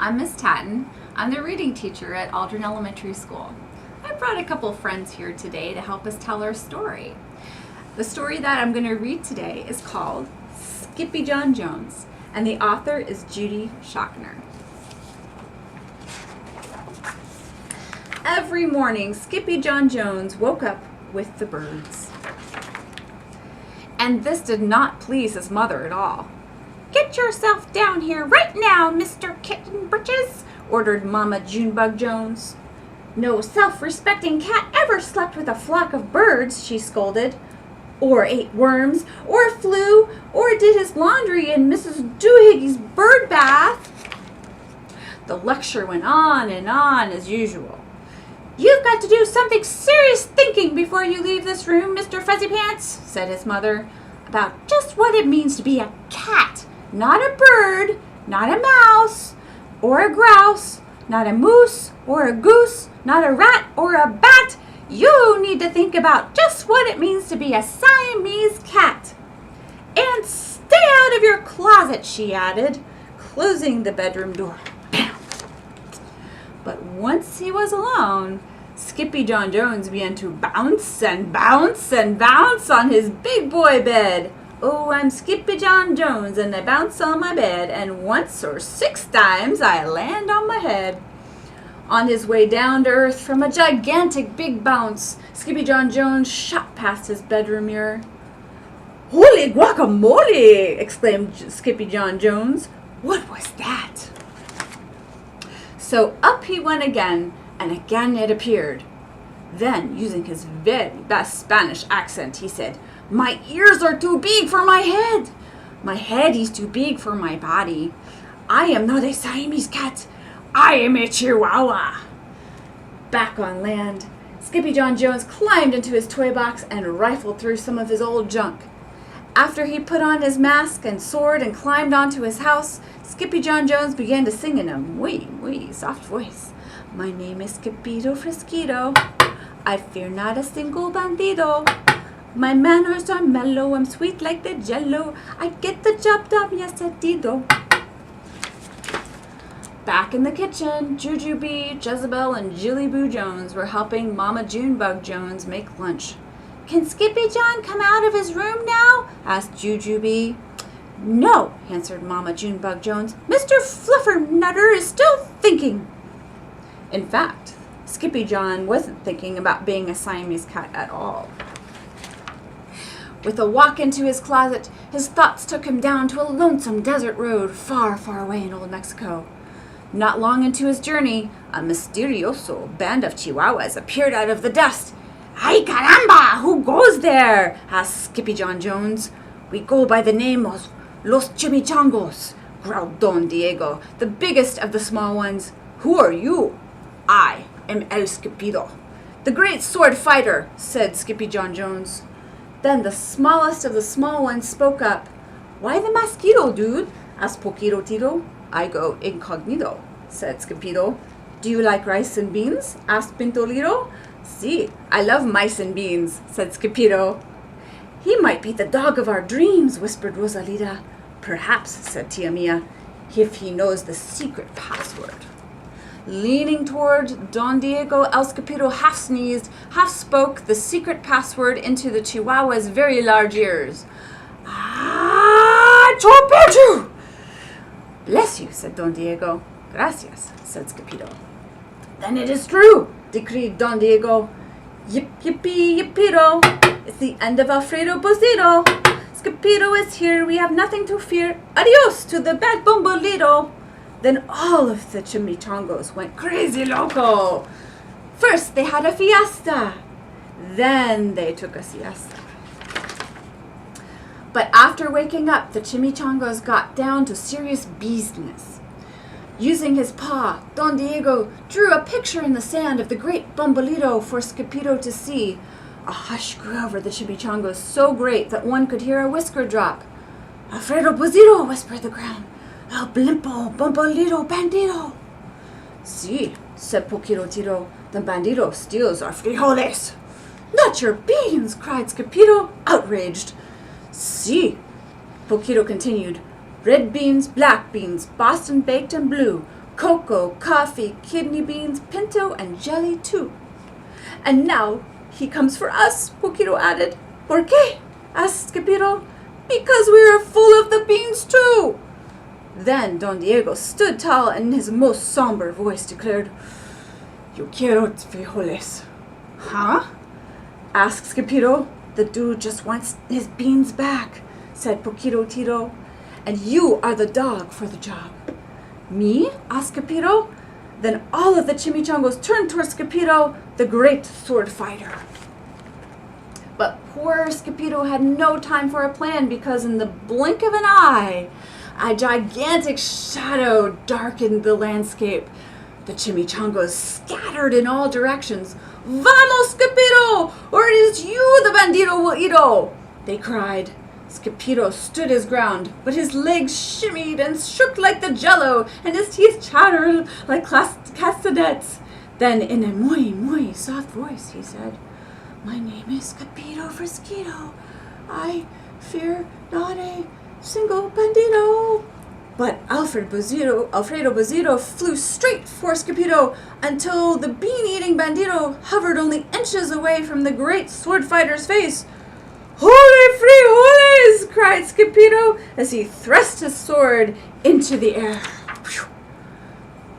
I'm Miss Tatten. I'm the reading teacher at Aldrin Elementary School. I brought a couple friends here today to help us tell our story. The story that I'm going to read today is called Skippyjon Jones, and the author is Judith Schachner. Every morning, Skippyjon Jones woke up with the birds. And this did not please his mother at all. "Get yourself down here right now, Mr. Kitten Britches," ordered Mama Junebug Jones. "No self-respecting cat ever slept with a flock of birds," she scolded, "or ate worms, or flew, or did his laundry in Mrs. Doohiggy's bird bath." The lecture went on as usual. "You've got to do something serious thinking before you leave this room, Mr. Fuzzy Pants," said his mother, "about just what it means to be a cat, not a bird, not a mouse, or a grouse, not a moose, or a goose, not a rat, or a bat. You need to think about just what it means to be a Siamese cat. And stay out of your closet," she added, closing the bedroom door. But once he was alone, Skippyjon Jones began to bounce and bounce and bounce on his big boy bed. "Oh, I'm Skippyjon Jones, and I bounce on my bed, and once or 6 times I land on my head." On his way down to earth from a gigantic big bounce, Skippyjon Jones shot past his bedroom mirror. "Holy guacamole!" exclaimed Skippyjon Jones. What was that? So up he went again, and again it appeared. Then, using his very best Spanish accent, he said, "My ears are too big for my head. My head is too big for my body. I am not a Siamese cat. I am a Chihuahua." Back on land, Skippyjon Jones climbed into his toy box and rifled through some of his old junk. After he put on his mask and sword and climbed onto his house, Skippyjon Jones began to sing in a wee soft voice. "My name is Skippito Fresquito. I fear not a single bandido. My manners are mellow, I'm sweet like the jello. I get the job done, yes I dido." Back in the kitchen, Jujubee, Jezebel, and Jillyboo Jones were helping Mama Junebug Jones make lunch. "Can Skippyjon come out of his room now?" asked Jujubee. "No," answered Mama Junebug Jones. "Mr. Fluffernutter is still thinking." In fact, Skippyjon wasn't thinking about being a Siamese cat at all. With a walk into his closet, his thoughts took him down to a lonesome desert road far, far away in old Mexico. Not long into his journey, a mysterioso band of Chihuahuas appeared out of the dust. "Ay caramba, who goes there?" asked Skippyjon Jones. "We go by the name of Los Chimichangos," growled Don Diego, the biggest of the small ones. "Who are you?" "I am El Skipido, the great sword fighter," said Skippyjon Jones. Then the smallest of the small ones spoke up. "Why the mosquito, dude?" asked Poquito Tito. "I go incognito," said Skippito. "Do you like rice and beans?" asked Pintolito. "Si, I love mice and beans," said Skippito. "He might be the dog of our dreams," whispered Rosalita. "Perhaps," said Tia Mia, "if he knows the secret password." Leaning toward Don Diego, El Skippito half sneezed, half spoke the secret password into the Chihuahua's very large ears. "Ah, Chopechu!" "Bless you," said Don Diego. "Gracias," said Skippito. "Then it is true," decreed Don Diego. "Yip yippee yippito! It's the end of Alfredo Posito. Skippito is here, we have nothing to fear. Adios to the bad Bombolito." Then all of the Chimichangos went crazy loco. First they had a fiesta. Then they took a siesta. But after waking up, the Chimichangos got down to serious business. Using his paw, Don Diego drew a picture in the sand of the great Bombolito for Skippito to see. A hush grew over the Chimichangos so great that one could hear a whisker drop. "Alfredo Posito," whispered the ground. "El Blimpo Bombolito Bandido." "Si," said Poquito Tito, "the bandido steals our frijoles." "Not your beans!" cried Skippito, outraged. "Si," Poquito continued, "red beans, black beans, Boston baked and blue, Cocoa, coffee, kidney beans, pinto, and jelly too. And now he comes for us, Poquito added. ¿Por qué? Asked Skippyjo. Because we are full of the beans too. Then Don Diego stood tall and in his most somber voice declared, Yo quiero frijoles. Huh? Asked Skippyjo. The dude just wants his beans back, said Poquito Tito. And you are the dog for the job. Me? Asked Skippyjo. Then all of the chimichangos turned towards Skippyjo, the great sword fighter. But poor Skippyjo had no time for a plan because in the blink of an eye, a gigantic shadow darkened the landscape. The chimichangos scattered in all directions. Vamos, Skippyjo, or it is you the bandito will eat-o, they cried. Skippyjo stood his ground, but his legs shimmied and shook like the jello, and his teeth chattered like castanets. Then, in a muy soft voice, he said, My name is Skippyjo Frisquito. I fear not a single bandito. But Alfredo Bozito flew straight for Skippyjo until the bean-eating bandito hovered only inches away from the great sword fighter's face. Holy frijoles! Cried Skippyjo as he thrust his sword into the air.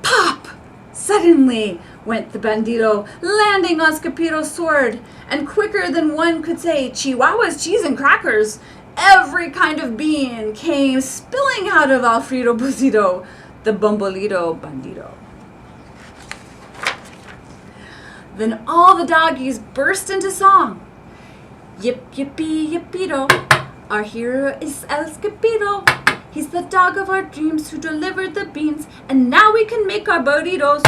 Pop! Suddenly went the bandito, landing on Skippyjo's sword, and quicker than one could say Chihuahua's cheese and crackers, every kind of bean came spilling out of Alfredo Bozito, the Bombolito bandito. Then all the doggies burst into song. Yip yippee yippito, our hero is El Skippyjo. He's the dog of our dreams who delivered the beans, and now we can make our burritos.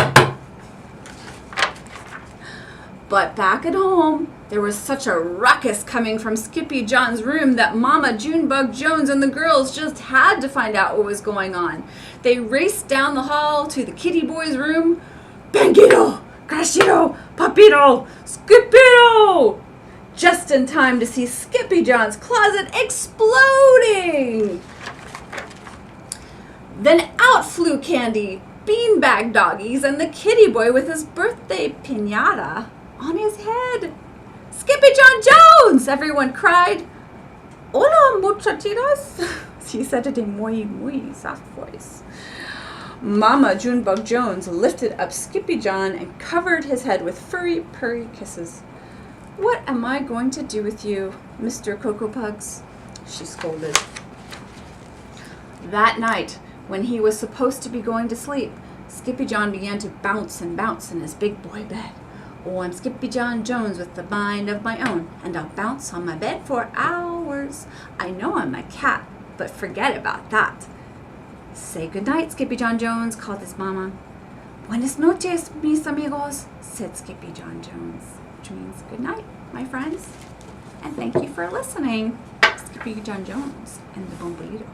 But back at home, there was such a ruckus coming from Skippyjon's room that Mama Junebug Jones and the girls just had to find out what was going on. They raced down the hall to the kitty boy's room. Banguito, Crashito, Papito, Skippyjo! Just in time to see Skippyjon's closet exploding. Then out flew Candy, beanbag doggies, and the kitty boy with his birthday piñata on his head. Skippyjon Jones! Everyone cried. Hola, muchachitas, he said in a muy soft voice. Mama Junebug Jones lifted up Skippyjon and covered his head with furry, purry kisses. What am I going to do with you, Mr. Cocoa Pugs? She scolded. That night, when he was supposed to be going to sleep, Skippyjon began to bounce and bounce in his big boy bed. Oh, I'm Skippyjon Jones with the mind of my own, and I'll bounce on my bed for hours. I know I'm a cat, but forget about that. Say goodnight, Skippyjon Jones, called his mama. Buenas noches, mis amigos, said Skippyjon Jones, which means good night, my friends. And thank you for listening. Skippyjon Jones and the Bombolito.